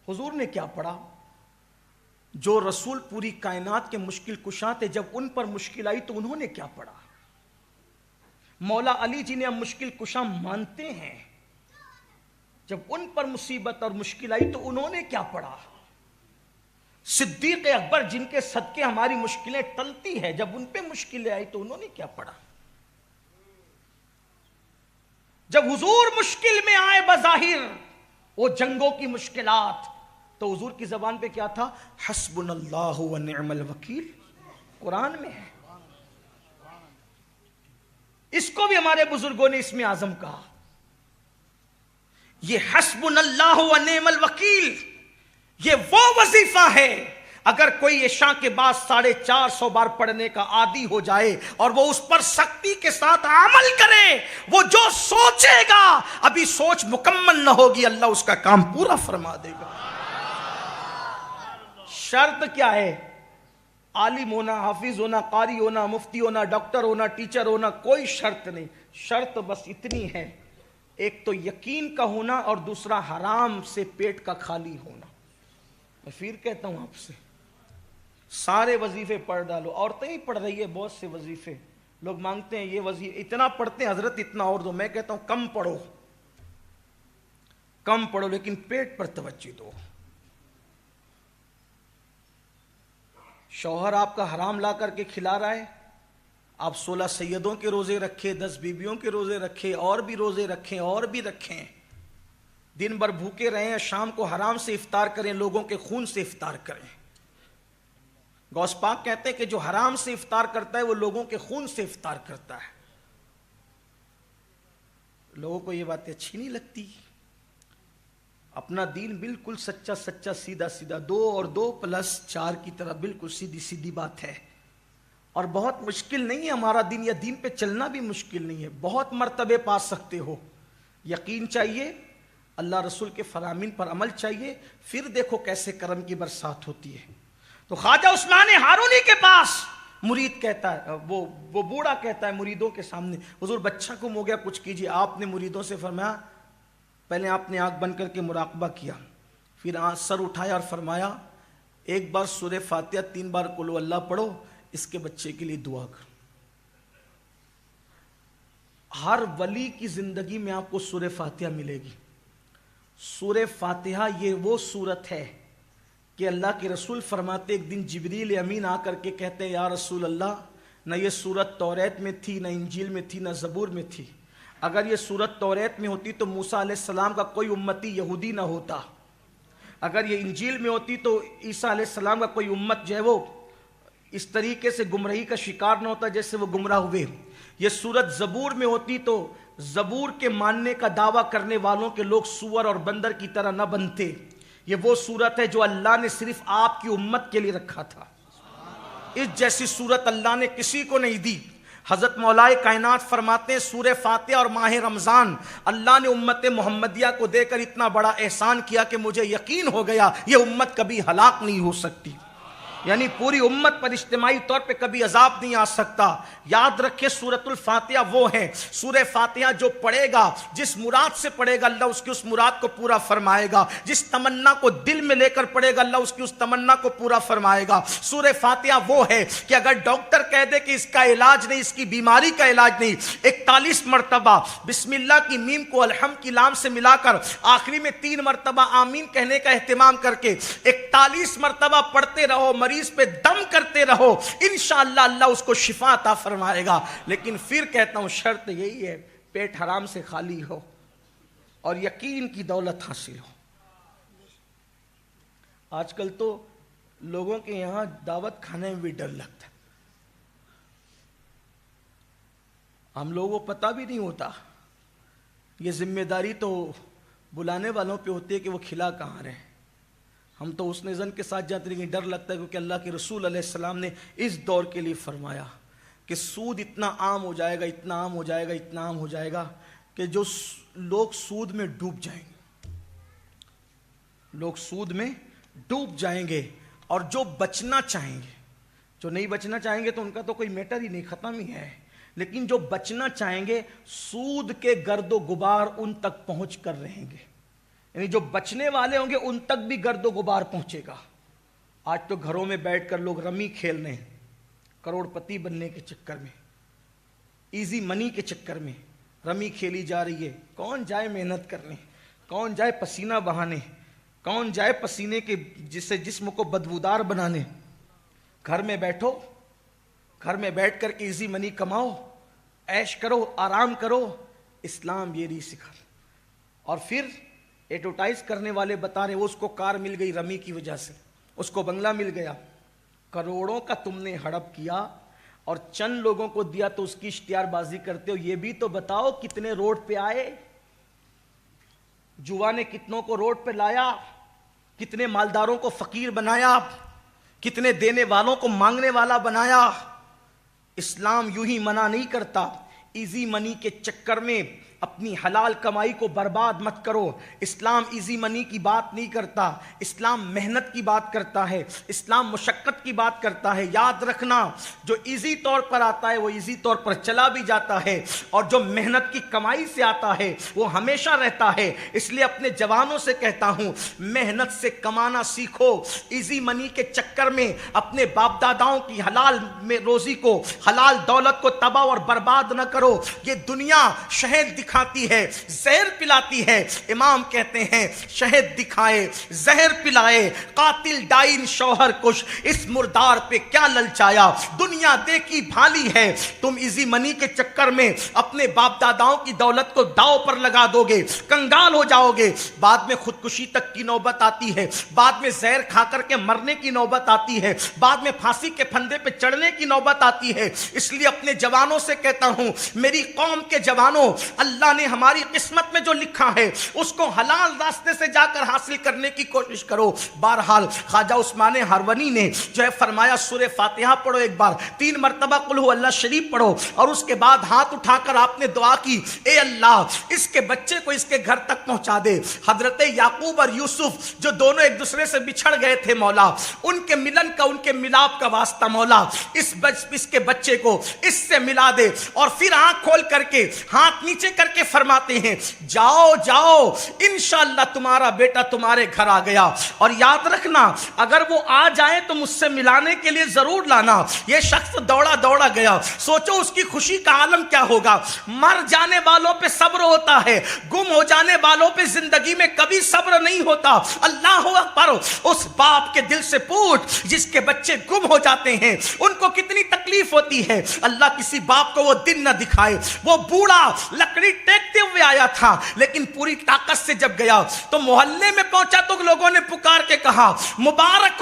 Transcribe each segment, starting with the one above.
حضور نے کیا پڑھا؟ جو رسول پوری کائنات کے مشکل کشا تھے، جب ان پر مشکل آئی تو انہوں نے کیا پڑھا؟ مولا علی جنہیں ہم مشکل کشا مانتے ہیں، جب ان پر مصیبت اور مشکل آئی تو انہوں نے کیا پڑھا؟ صدیق اکبر جن کے صدقے ہماری مشکلیں ٹلتی ہے، جب ان پہ مشکلیں آئی تو انہوں نے کیا پڑھا؟ جب حضور مشکل میں آئے بظاہر وہ جنگوں کی مشکلات، تو حضور کی زبان پہ کیا تھا؟ حسبنا اللہ و نعم الوکیل، قرآن میں ہے۔ اس کو بھی ہمارے بزرگوں نے اسم اعظم کہا۔ یہ حسبنا اللہ و نعم الوکیل، یہ وہ وظیفہ ہے اگر کوئی عشاء کے بعد 450 بار پڑھنے کا عادی ہو جائے اور وہ اس پر سختی کے ساتھ عمل کرے، وہ جو سوچے گا ابھی سوچ مکمل نہ ہوگی، اللہ اس کا کام پورا فرما دے گا۔ شرط کیا ہے؟ عالم ہونا، حافظ ہونا، قاری ہونا، مفتی ہونا، ڈاکٹر ہونا، ٹیچر ہونا، کوئی شرط نہیں۔ شرط بس اتنی ہے، ایک تو یقین کا ہونا اور دوسرا حرام سے پیٹ کا خالی ہونا۔ میں پھر کہتا ہوں آپ سے، سارے وظیفے پڑھ ڈالو، عورتیں ہی پڑھ رہی ہے بہت سے وظیفے، لوگ مانگتے ہیں یہ وظیفے اتنا پڑھتے ہیں حضرت اتنا اور دو، میں کہتا ہوں کم پڑھو، کم پڑھو لیکن پیٹ پر توجہ دو۔ شوہر آپ کا حرام لا کر کے کھلا رہا ہے، آپ 16 سیدوں کے روزے رکھے، 10 بیویوں کے روزے رکھے، اور بھی روزے رکھیں اور بھی رکھیں، دن بھر بھوکے رہیں، شام کو حرام سے افطار کریں، لوگوں کے خون سے افطار کریں۔ غوث پاک کہتے ہیں کہ جو حرام سے افطار کرتا ہے وہ لوگوں کے خون سے افطار کرتا ہے۔ لوگوں کو یہ باتیں اچھی نہیں لگتی۔ اپنا دین بالکل سچا سچا سیدھا سیدھا، 2 اور 2 + 4 کی طرح بالکل سیدھی سیدھی بات ہے، اور بہت مشکل نہیں ہے ہمارا دین، یا دین پہ چلنا بھی مشکل نہیں ہے، بہت مرتبے پا سکتے ہو۔ یقین چاہیے، اللہ رسول کے فرامین پر عمل چاہیے، پھر دیکھو کیسے کرم کی برسات ہوتی ہے۔ تو خواجہ عثمان ہارونی کے پاس مرید کہتا ہے، وہ بوڑھا کہتا ہے مریدوں کے سامنے، حضور بچہ گم ہو گیا کچھ کیجیے۔ آپ نے مریدوں سے فرمایا، پہلے آپ نے آنکھ بند کر کے مراقبہ کیا، پھر سر اٹھایا اور فرمایا ایک بار سورہ فاتحہ 3 بار قل ہو اللہ پڑھو، اس کے بچے کے لیے دعا کرو۔ ہر ولی کی زندگی میں آپ کو سورہ فاتحہ ملے گی۔ سورہ فاتحہ یہ وہ سورت ہے کہ اللہ کے رسول فرماتے، ایک دن جبریل امین آ کر کے کہتے ہیں یا رسول اللہ، نہ یہ سورت توریت میں تھی، نہ انجیل میں تھی، نہ زبور میں تھی۔ اگر یہ سورت توریت میں ہوتی تو موسیٰ علیہ السلام کا کوئی امتی یہودی نہ ہوتا، اگر یہ انجیل میں ہوتی تو عیسیٰ علیہ السلام کا کوئی امت جو ہے وہ اس طریقے سے گمراہی کا شکار نہ ہوتا جیسے وہ گمراہ ہوئے۔ یہ سورت زبور میں ہوتی تو زبور کے ماننے کا دعویٰ کرنے والوں کے لوگ سور اور بندر کی طرح نہ بنتے۔ یہ وہ سورت ہے جو اللہ نے صرف آپ کی امت کے لیے رکھا تھا، اس جیسی سورت اللہ نے کسی کو نہیں دی۔ حضرت مولائے کائنات فرماتے ہیں سورہ فاتحہ اور ماہ رمضان اللہ نے امت محمدیہ کو دے کر اتنا بڑا احسان کیا کہ مجھے یقین ہو گیا یہ امت کبھی ہلاک نہیں ہو سکتی، یعنی پوری امت پر اجتماعی طور پہ کبھی عذاب نہیں آ سکتا۔ یاد رکھے سورۃ الفاتحہ وہ ہے، سورہ فاتحہ جو پڑھے گا، جس مراد سے پڑھے گا اللہ اس کی اس مراد کو پورا فرمائے گا، جس تمنا کو دل میں لے کر پڑھے گا اللہ اس کی اس تمنا کو پورا فرمائے گا۔ سورہ فاتحہ وہ ہے کہ اگر ڈاکٹر کہہ دے کہ اس کا علاج نہیں، اس کی بیماری کا علاج نہیں، 41 مرتبہ بسم اللہ کی میم کو الحمد کی لام سے ملا کر آخری میں 3 مرتبہ آمین کہنے کا اہتمام کر کے 41 مرتبہ پڑھتے رہو، مریض پہ دم کرتے رہو، انشاءاللہ اللہ اس کو شفا عطا فرمائے گا۔ لیکن پھر کہتا ہوں شرط یہی ہے، پیٹ حرام سے خالی ہو اور یقین کی دولت حاصل ہو۔ آج کل تو لوگوں کے یہاں دعوت کھانے میں بھی ڈر لگتا ہے، ہم لوگوں کو پتہ بھی نہیں ہوتا، یہ ذمہ داری تو بلانے والوں پہ ہوتی ہے کہ وہ کھلا کہاں رہے۔ ہم تو اس نظر کے ساتھ جاتے ہیں، لیکن ڈر لگتا ہے کیونکہ اللہ کے رسول علیہ السلام نے اس دور کے لیے فرمایا کہ سود اتنا عام ہو جائے گا، اتنا عام ہو جائے گا، اتنا عام ہو جائے گا کہ جو لوگ سود میں ڈوب جائیں گے، لوگ سود میں ڈوب جائیں گے، اور جو بچنا چاہیں گے، جو نہیں بچنا چاہیں گے تو ان کا تو کوئی میٹر ہی نہیں، ختم ہی ہے، لیکن جو بچنا چاہیں گے سود کے گرد و غبار ان تک پہنچ کر رہیں گے۔ یعنی جو بچنے والے ہوں گے ان تک بھی گرد و غبار پہنچے گا۔ آج تو گھروں میں بیٹھ کر لوگ رمی کھیل رہے ہیں، کروڑ پتی بننے کے چکر میں، ایزی منی کے چکر میں رمی کھیلی جا رہی ہے۔ کون جائے محنت کرنے، کون جائے پسینہ بہانے، کون جائے پسینے کے جسے جسم کو بدبودار بنانے۔ گھر میں بیٹھو، گھر میں بیٹھ کر کے ایزی منی کماؤ، عیش کرو، آرام کرو۔ اسلام یہ نہیں سکھا۔ اور پھر ایڈورٹائز کرنے والے بتا رہے وہ اس کو کار مل گئی رمی کی وجہ سے، اس کو بنگلہ مل گیا۔ کروڑوں کا تم نے ہڑپ کیا اور چند لوگوں کو دیا تو اس کی اشتہار بازی کرتے ہو۔ یہ بھی تو بتاؤ کتنے روڈ پہ آئے، جوا نے کتنوں کو روڈ پہ لایا، کتنے مالداروں کو فقیر بنایا، کتنے دینے والوں کو مانگنے والا بنایا۔ اسلام یوں ہی منع نہیں کرتا۔ ایزی منی کے چکر میں اپنی حلال کمائی کو برباد مت کرو۔ اسلام ایزی منی کی بات نہیں کرتا، اسلام محنت کی بات کرتا ہے، اسلام مشقت کی بات کرتا ہے۔ یاد رکھنا، جو ایزی طور پر آتا ہے وہ ایزی طور پر چلا بھی جاتا ہے، اور جو محنت کی کمائی سے آتا ہے وہ ہمیشہ رہتا ہے۔ اس لیے اپنے جوانوں سے کہتا ہوں، محنت سے کمانا سیکھو۔ ایزی منی کے چکر میں اپنے باپ داداؤں کی حلال میں روزی کو، حلال دولت کو تباہ اور برباد نہ کرو۔ یہ دنیا شہد دکھاتی ہے، زہر پلاتی ہے۔ امام کہتے ہیں شہد دکھائے، زہر پلائے، قاتل ڈائن شوہر کش، اس مردار پہ کیا للچایا۔ دنیا دیکھی بھالی ہے، تم ایزی منی کے چکر میں اپنے باپ داداؤں کی دولت کو داؤ پر لگا دو گے، کنگال ہو جاؤ گے۔ بعد میں خودکشی تک کی نوبت آتی ہے، بعد میں زہر کھا کر کے مرنے کی نوبت آتی ہے، بعد میں پھانسی کے پھندے پہ چڑھنے کی نوبت آتی ہے۔ اس لیے اپنے جوانوں سے کہتا ہوں، میری قوم کے جوانوں، اللہ نے ہماری قسمت میں جو لکھا ہے اس کو حلال راستے سے جا کر حاصل کرنے کی کوشش کرو۔ بہرحال خواجہ عثمان ہرونی نے جو ہے فرمایا سورہ فاتحہ پڑھو، ایک بار 3 مرتبہ قل ہو اللہ شریف پڑھو، اور اس کے بعد ہاتھ اٹھا کر آپ نے دعا کی، اے اللہ اس کے بچے کو اس کے گھر تک پہنچا دے۔ حضرت یعقوب اور یوسف جو دونوں ایک دوسرے سے بچھڑ گئے تھے مولا، ان کے ملن کا، ان کے ملاپ کا واسطہ مولا اس کے بچے کو اس سے ملا دے۔ اور پھر آنکھ کھول کر کے ہاتھ نیچے کر کے فرماتے ہیں، جاؤ جاؤ انشاءاللہ تمہارا بیٹا تمہارے گھر آ گیا۔ اور یاد رکھنا، اگر وہ آ جائیں تو مجھ سے ملانے کے لیے ضرور لانا۔ یہ شخص دوڑا دوڑا گیا، سوچو اس کی خوشی کا عالم کیا ہوگا۔ مر جانے والوں پہ صبر ہوتا ہے، گم ہو جانے والوں پہ زندگی میں کبھی صبر نہیں ہوتا۔ اللہ اکبر، اس باپ کے دل سے پوچھ جس کے بچے گم ہو جاتے ہیں ان کو کتنی تکلیف ہوتی ہے۔ اللہ کسی باپ کو وہ دن نہ دکھائے۔ وہ بوڑھا لکڑی ٹیکتے ہوئے آیا تھا، لیکن پوری طاقت سے جب گیا تو محلے میں پہنچا تو لوگوں نے پکار کے کہا، مبارک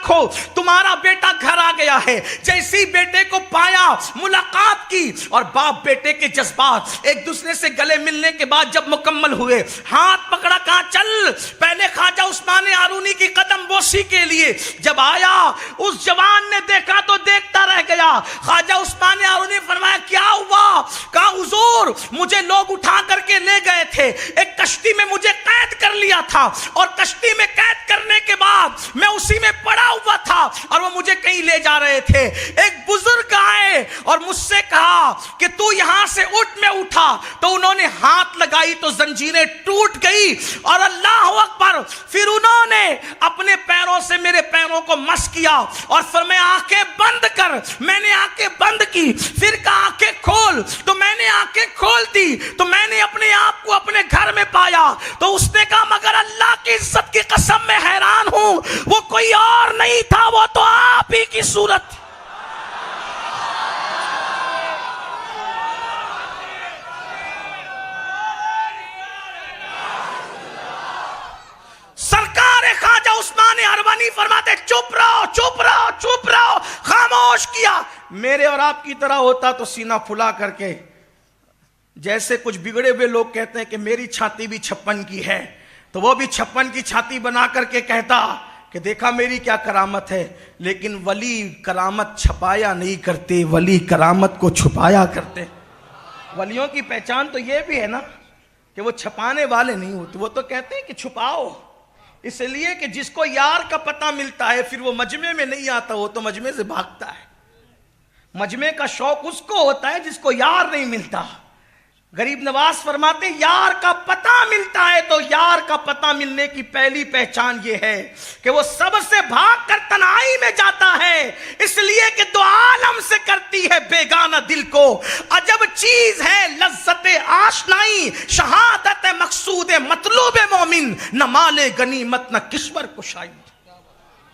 ہو تمہارا بیٹا گھر آ گیا ہے۔ جیسی بیٹے کو پایا، ملاقات کی، اور باپ بیٹے کے جذبات ایک دوسرے سے گلے ملنے کے بعد جب مکمل ہوئے، ہاتھ پکڑا، کہا چل پہلے خواجہ عثمان ہارونی کی قدم بوسی کے لیے۔ جب آیا اس جوان نے دیکھا تو دیکھتا رہ گیا۔ خواجہ عثمان ہارونی فرمایا کیا ہوا؟ کہا حضور مجھے لوگ اٹھا کر کے لے گئے تھے، ایک کشتی میں مجھے قید کر لیا تھا، اور کشتی میں قید کرنے کے بعد میں اسی میں پڑا ہوا تھا اور وہ مجھے کہیں لے جا رہے تھے۔ ایک بزرگ آئے اور مجھ سے کہا کہ تو یہاں سے اٹھ۔ میں اٹھا تو انہوں نے ہاتھ لگائی تو زنجیریں ٹوٹ گئی، اور اللہ اکبر، پھر انہوں نے اپنے پیروں سے میرے پیروں کو مس کیا اور فرمایا آنکھیں بند کر۔ میں نے آنکھیں بند کی، پھر کہا آنکھیں کھول، تو میں نے آنکھیں کھول دی تو میں نے اپنے آپ کو اپنے گھر میں پایا۔ تو اس نے کہا مگر اللہ کی عزت کی قسم میں حیران ہوں، وہ کوئی اور نہیں تھا، وہ تو آپ ہی کی صورت۔ سرکار خواجہ عثمان ہرونی فرماتے چپ رہو چپ رہو چپ رہو، خاموش کیا۔ میرے اور آپ کی طرح ہوتا تو سینہ پھلا کر کے، جیسے کچھ بگڑے ہوئے لوگ کہتے ہیں کہ میری چھاتی بھی 56 کی ہے، تو وہ بھی 56 کی چھاتی بنا کر کے کہتا کہ دیکھا میری کیا کرامت ہے۔ لیکن ولی کرامت چھپایا نہیں کرتے، ولی کرامت کو چھپایا کرتے۔ ولیوں کی پہچان تو یہ بھی ہے نا کہ وہ چھپانے والے نہیں ہوتے، وہ تو کہتے ہیں کہ چھپاؤ، اس لیے کہ جس کو یار کا پتہ ملتا ہے پھر وہ مجمع میں نہیں آتا، وہ تو مجمع سے بھاگتا ہے۔ مجمع کا شوق اس کو ہوتا ہے جس کو یار نہیں ملتا۔ غریب نواز فرماتے یار کا پتہ ملتا ہے تو یار کا پتہ ملنے کی پہلی پہچان یہ ہے کہ وہ سب سے بھاگ کر تنہائی میں جاتا ہے، اس لیے کہ دو عالم سے کرتی ہے بیگانہ دل کو۔ عجب چیز ہے لذت آشنائی، شہادت مقصود مطلوب مومن، نہ مال غنیمت نہ کشور کشائی۔